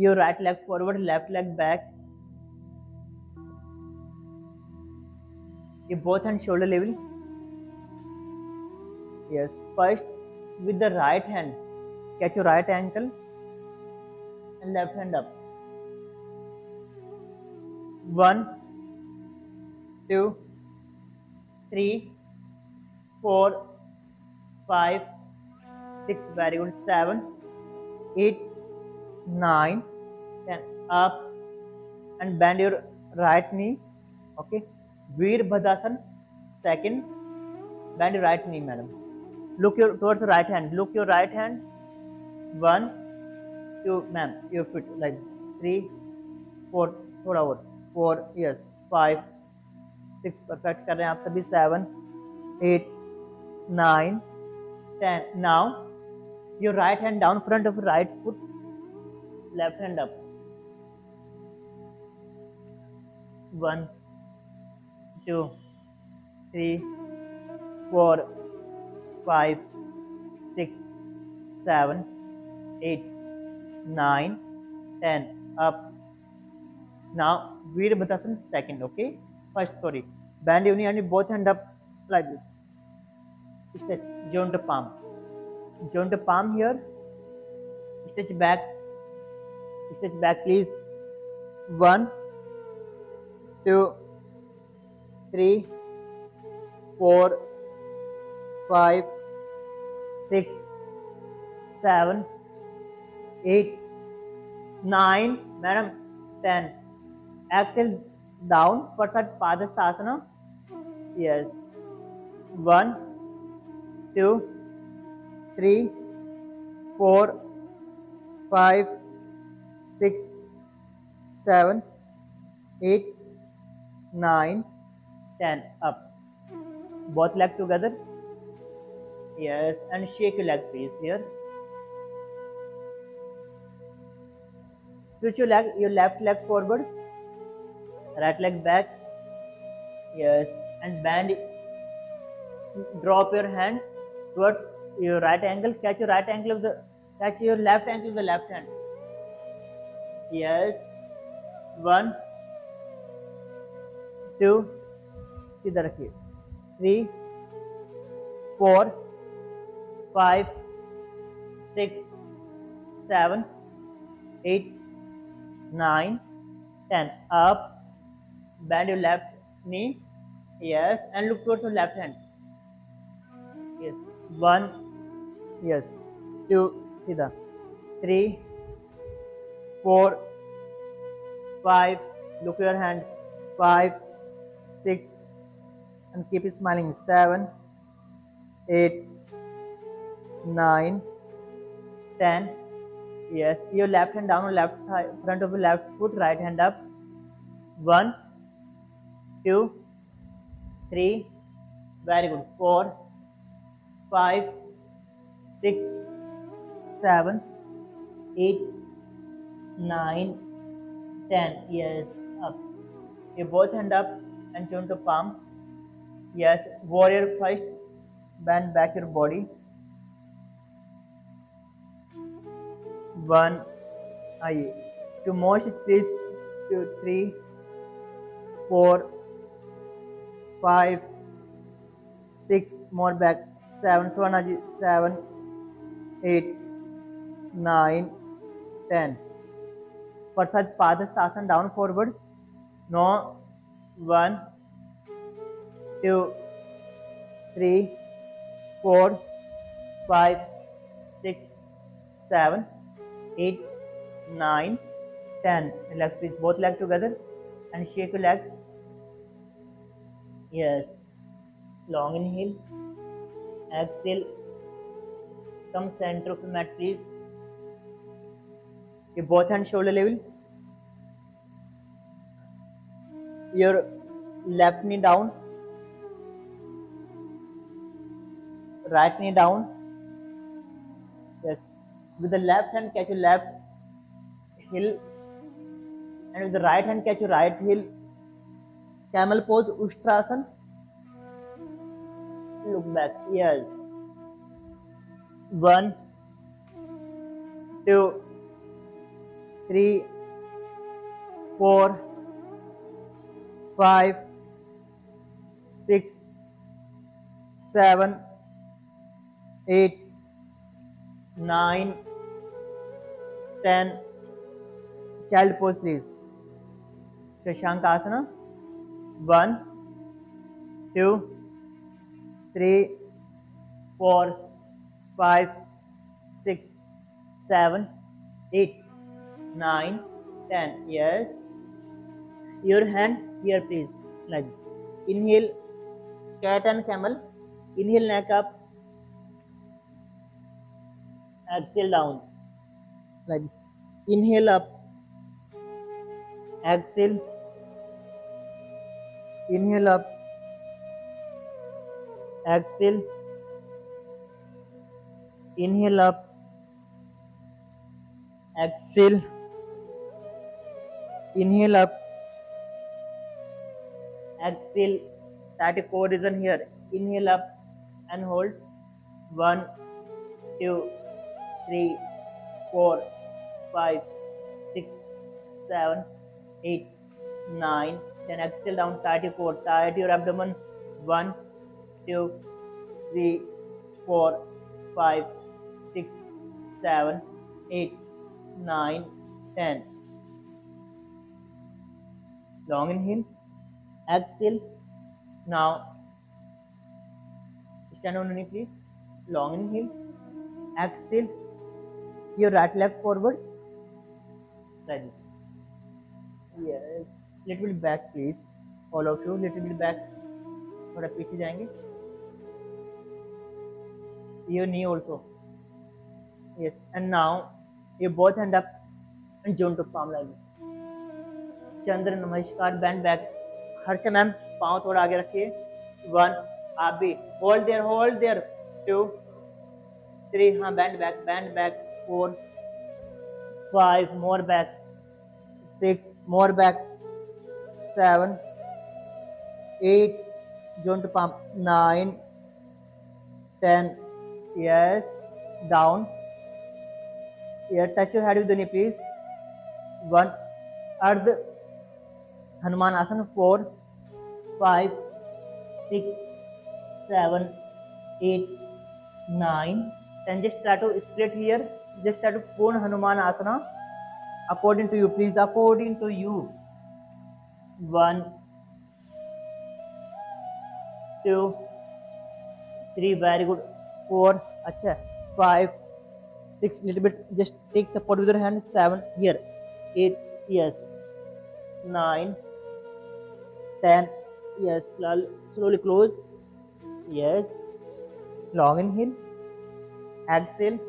your right leg forward, left leg back. Your both hands shoulder level. Yes, first with the right hand, catch your right ankle and left hand up. 1, 2, 3, 4, 5, 6, very good, 7, 8, 9, 10, up and bend your right knee. Okay, Veerbhadasana, second, bend your right knee, madam. Look towards the right hand. Look your right hand. 1, 2, ma'am, your feet like 3, 4, थोड़ा और 4, yes, 5, 6, perfect कर रहे हैं आप सभी. 7, 8, 9, 10. Now your right hand down front of right foot, left hand up. 1, 2, 3, 4, 5, 6, 7, 8, 9, 10. Up. Now Veerbhadasana, second. Okay, first, sorry. Bend your knee and both hand up like this. Stretch, joint palm. Joint palm here. Stretch back. Stretch back, please. 1, 2, 3, 4, 5, 6, 7, 8, 9, madam, 10. Exhale down for that Padasthasana. Yes. 1, 2, 3, 4, 5, 6, 7, 8, 9, 10. Up. Both legs together. Yes, and shake your leg, please. Here. Switch your left leg forward, right leg back. Yes, and bend. Drop your hand towards your right ankle. Catch your right ankle of the. Catch your left ankle with the left hand. Yes. 1, 2, सीधा रखिए. 3, 4, 5, 6, 7, 8, 9, 10. Up. Bend your left knee. Yes, and look towards your left hand. Yes. 1. Yes. 2. सीधा. 3, 4, 5. Look your hand. 5, 6, and keep smiling. 7, 8, 9, 10. Yes, your left hand down on left thigh, front of the left foot, right hand up. 1, 2, 3, very good. 4, 5, 6, 7, 8, 9, 10. Yes, up. You both hand up and turn to palm. Yes, warrior first. Bend back your body. 1, आइए. 2 more please. 2, 3, 4, 5, 6 more back. 7, 7, 8, 9, 10. Prasad Padasthasana, down forward. No. 1, 2, 3, 4, 5, 6, 7, 8, 9, 10. Relax, please. Both legs together and shake your leg. Yes. Long inhale. Exhale. Come center of the mat, please. Your both hands shoulder level. Your left knee down. Right knee down. Yes. With the left hand, catch your left heel. And with the right hand, catch your right heel. Camel pose, Ustrasana. Look back. Yes. 1, 2, 3, 4, 5, 6, 7, 8, 9, 10. Child pose, please. Shashank Asana. 1, 2, 3, 4, 5, 6, 7, 8, 9, 10. Yes. Your hand here, please. Legs. Inhale, cat and camel. Inhale, neck up. Exhale, down. Like this. Inhale up. Exhale. Inhale up. Exhale. Inhale up. Exhale. Inhale up. Exhale. That core region here. Inhale up and hold. 1, 2, 3, 4, 5, 6, 7, 8, 9. Then exhale down. Tight your core. Tight your abdomen. 1, 2, 3, 4, 5, 6, 7, 8, 9, 10. Long inhale. Exhale. Now stand on your knee, please. Long inhale. Exhale. Your right leg forward. Like this. Yes. Little bit back, please. All of you. Little bit back. थोड़ा पीछे जाएंगे. Your knee also. Yes. And now you both hand up and join to palm like this. चंद्र नमस्कार. Bend back. Harsha ma'am पाँव थोड़ा आगे रखिए. 1. आप भी hold there. 2, 3. हाँ bend back. 4, 5 more back. 6 more back. 7, 8 joint to palm. 9, 10. Yes. Down. Here touch your head with the knee, please. 1. Ardha Hanuman Asana. 4, 5, 6, 7, 8, 9, 10. Just try to split here. Just try to Purna Hanuman Asana. According to you, please. According to you. 1, 2, 3. Very good. 4. Acha. 5, 6. Little bit. Just take support with your hand. 7. Here. 8. Yes. 9. 10. Yes. Slowly close. Yes. Long inhale. Exhale.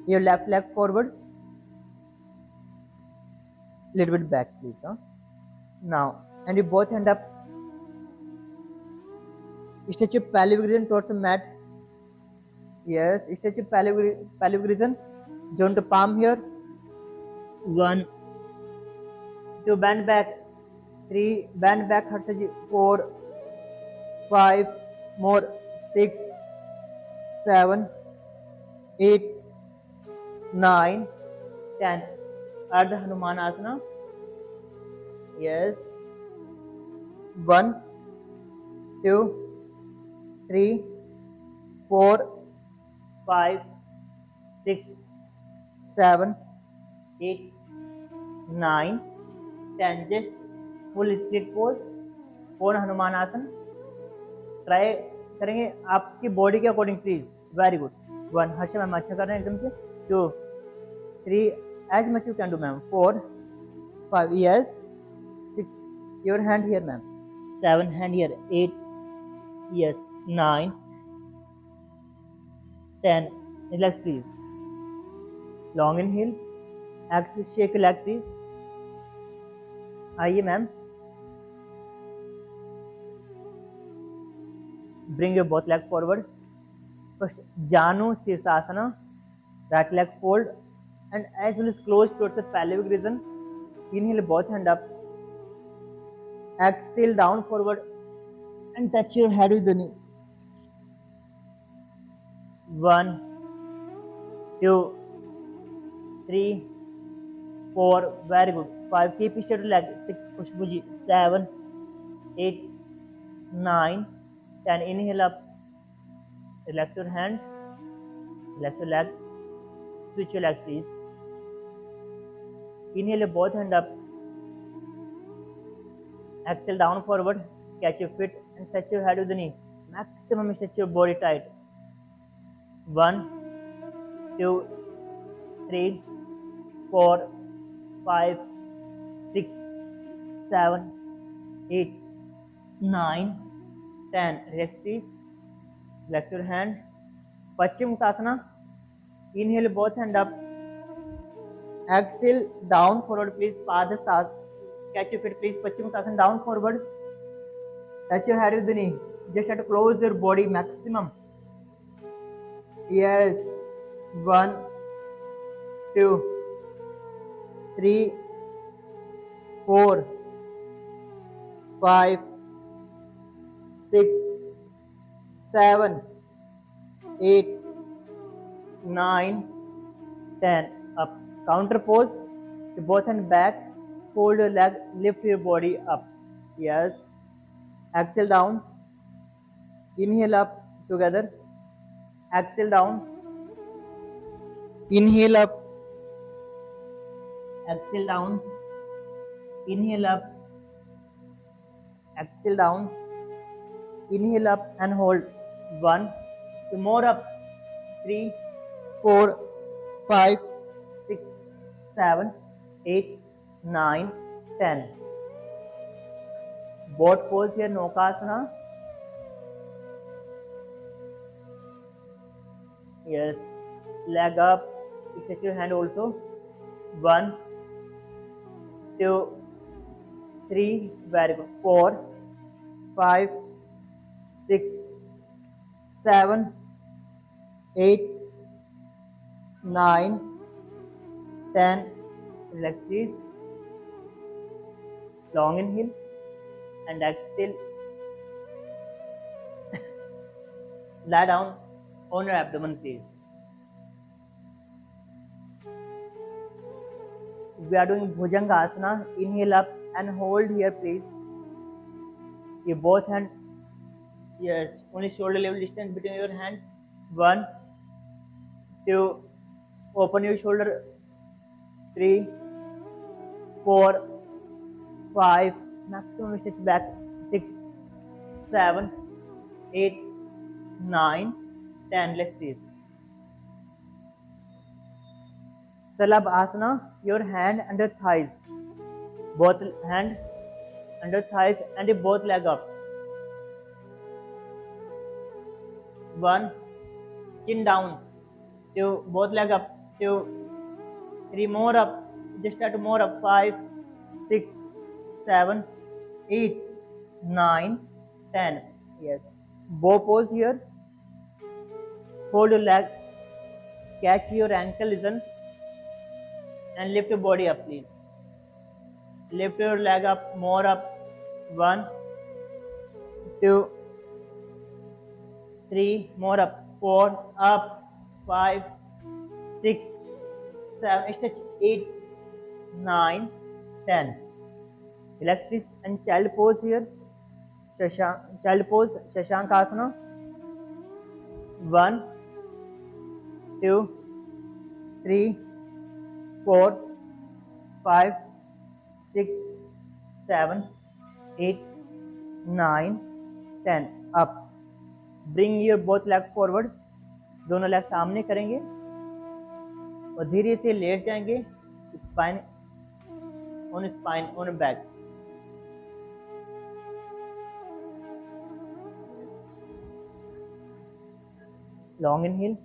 Your left leg forward. Little bit back, please. Now, and you both hand up. Stretch your pelvic region towards the mat. Yes. Stretch your pelvic region. Join to palm here. 1, 2. Bend back. 3. Bend back. Harshaji. 4, 5 more. 6, 7, 8, 9, 10. Ardha Hanuman Asana. Yes. 1, 2, 3, 4, 5, 6, 7, 8, 9, 10. Just full split pose. पूर्ण हनुमान आसन try करेंगे आपकी body के according please. Very good. 1. Harsh ma'am अच्छा कर रहे हैं एकदम से. 2, 3. As much you can do ma'am. 4, 5. Yes. 6. Your hand here ma'am. 7. Hand here. 8. Yes. 9, 10. Relax please. Long inhale. Exhale. Shake leg please. आइए ma'am. Bring your both leg forward. First, Janu Sirsasana. Right leg fold and as well as close towards the pelvic region. Inhale, both hand up. Exhale, down forward and touch your head with the knee. 1, 2, 3, 4, very good. 5, keep straight leg. 6, push Buji. 7, 8, 9, 10. Inhale up. Relax your hand. Relax your leg. Switch your leg, please. Inhale your both hand up. Exhale down forward. Catch your feet and touch your head with the knee. Maximum stretch your body tight. 1, 2, 3, 4, 5, 6, 7, 8, 9, 10. Relax, please. Relax your hand. Paschimottanasana. Inhale both hand up. Exhale down forward, please. Padhastasana. Catch your feet, please. Paschimottanasana down forward. Touch your head with the knee. Just have to close your body maximum. Yes. 1, 2, 3, 4, 5, 6, 7, 8, 9, 10. Up. Counter pose. Both hand back. Fold your leg. Lift your body up. Yes. Exhale down. Inhale up together. Exhale down. Inhale up. Exhale down. Inhale up. Exhale down. Inhale up and hold. 1, 2 more up. 3, 4, 5, 6, 7, 8, 9, 10. Boat pose here, Nokasana. Yes. Leg up. Stretch your hand also. 1, 2, 3. Very good. 4, 5, 6, 7, 8, 9, 10. Relax, please. Long inhale and exhale. Lie down on your abdomen, please. We are doing Bhujangasana. Inhale up and hold here, please. Your both hand. Yes, only shoulder level distance between your hand. 1, 2, open your shoulder. 3, 4, 5, maximum stretch back. 6, 7, 8, 9, 10. Let's please. Salab Asana, your hand under thighs. Both hand under thighs and both leg up. 1, chin down. 2, both leg up. 2, 3 more up. Just start more up. 5, 6, 7, 8, 9, 10. Yes. Bow pose here. Hold your leg. Catch your ankle, listen. And lift your body up, please. Lift your leg up, more up. 1, 2, 3, more up. 4, up. 5, 6, 7, stretch. 8, 9, 10. Relax, please. And child pose here. Child pose, Shashankasana. 1, 2, 3, 4, 5, 6, 7, 8, 9, 10. Up. Bring your both leg forward. दोनों leg सामने करेंगे और धीरे से late जाएंगे. Spine on back. Long inhale.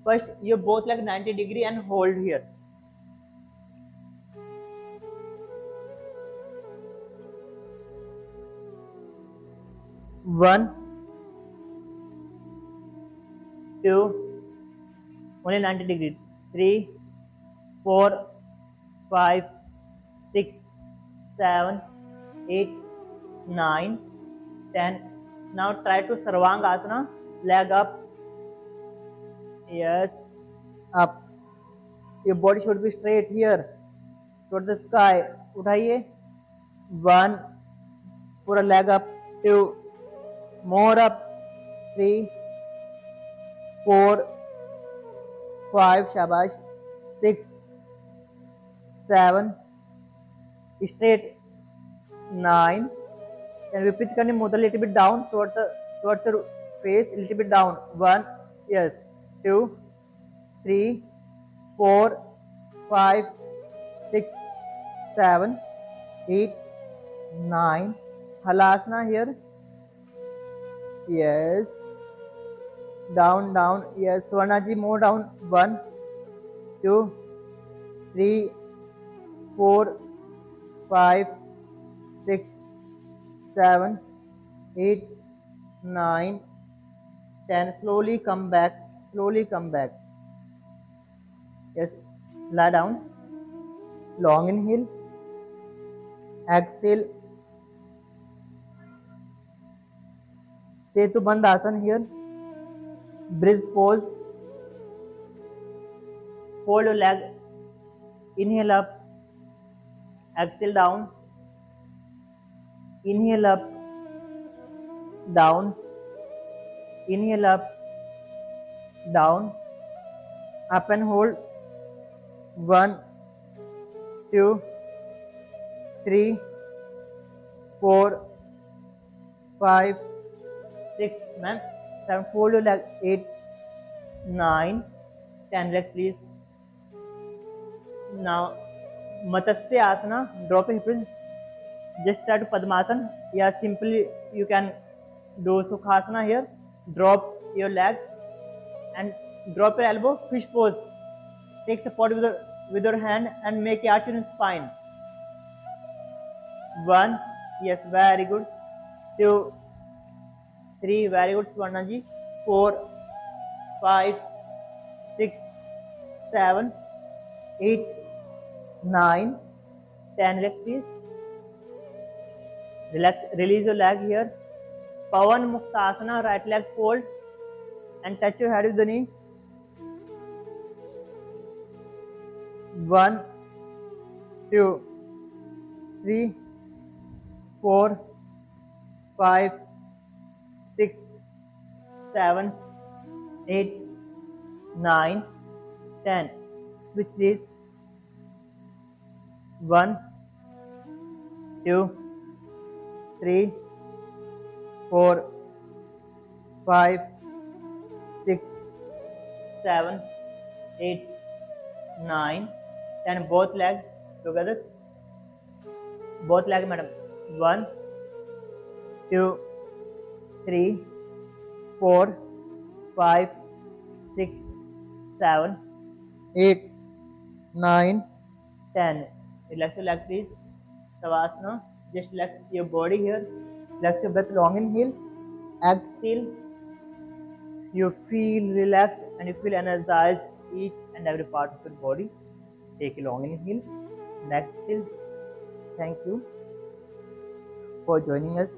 First, you both leg 90 degree and hold here. One, 2, only 90 degree. 3, 4, 5, 6, 7, 8, 9, 10. Now try to Sarvangasana. Leg up. Yes. Up. Your body should be straight here. towards the sky. उठाइए. 1, पूरा leg up. 2, more up. 3, 4, 5, shabash. 6, 7, straight. 9. Then repeat करनी. Move a little bit down towards your face, a little bit down. 1, yes. 2, 3, 4, 5, 6, 7, 8, 9. Halasana here. Yes. Down, down. Yes. Swarnaji, more down. 1, 2, 3, 4, 5, 6, 7, 8, 9, 10. Slowly come back. Slowly come back. Yes. Lie down. Long inhale. Exhale. Setu Bandhasan here. Bridge pose. Fold your leg. Inhale up. Exhale down. Inhale up. Down. Inhale up. Down. Up and hold. 1, 2, 3, 4, 5, 6, 7. Fold your leg. 8, 9, 10. Relax, please. Now, Matsya Asana. Drop your hips. Just try to Padmasana. Yeah, simply you can do Sukhasana here. Drop your leg and drop your elbow. Fish pose. Take support with your hand and make arch in spine. 1, yes, very good. 2, 3, very good, Swarnaji. 4, 5, 6, 7, 8, 9, 10. Relax, please. Relax. Release your leg here. Pavan Muktasana. Right leg fold and touch your head with the knee. 1, 2, 3, 4, 5, 6, 7, 8, 9, 10. Switch, please. 1, 2, 3, 4, 5, 6, 7, 8, 9, 10. Both legs together. Both legs, madam. 1, 2, 3, 4, 5, 6, 7, 8, 9, 10. Relax your leg, please. Savasana. Just relax your body here. Relax your breath. Long inhale. Exhale. You feel relaxed and you feel energized each and every part of your body. Take a long inhale and exhale. Thank you for joining us.